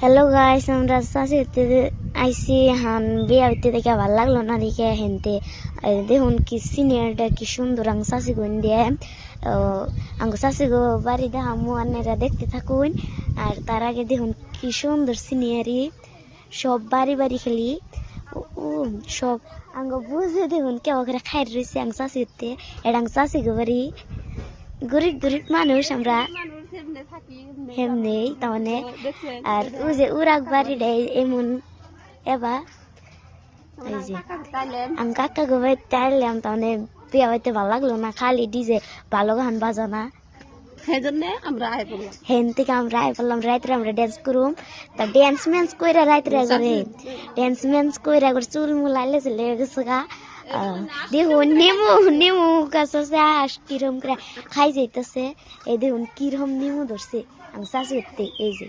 Hello guys, আমরা চাষি হতে আইসি হান বিয়া হইতে দেখে ভাল লাগলো না দেখে হেনতে দেখুন কি সিনিয়রটা কি সুন্দর আং চাষি গুন দিয়ে আঙ্গ চাষি গো বাড়ি দেখামু আনেরা দেখতে থাকুন। আর তার আগে দেখুন কি সুন্দর সিনিয়রি সব বাড়ি বাড়ি খেলি সব আঙ্গ বুঝে দেখুন কেউ করে খাই রয়েছে আং চাষি হতে এটা আং চাষি গো বাড়ি গরিব গরিব মানুষ আমরা হেমনি তাহলে আর ও যে উরাক বাড়ি দেয় এমন এবার এই যে আমি কাকা গোবাই তাইলাম তাহলে বিয়া হইতে ভালো লাগলো না, খালি ডিজে ভালো গান বাজানা হেন থেকে আমরা আই পড়লাম। রাত্রে আমরা ড্যান্স করুম, তা ড্যান্স ম্যান্স কইরা রাত্রে করে ড্যান্স ম্যান্স কইরা করে চুল মুলাইলে চলে গেছে গা। দেখুন নেমু নেমু গাছ কিরম করে খাই যাইতেছে, এই দেখুন কিরম নেমু ধরছে আমি চাষি এই যে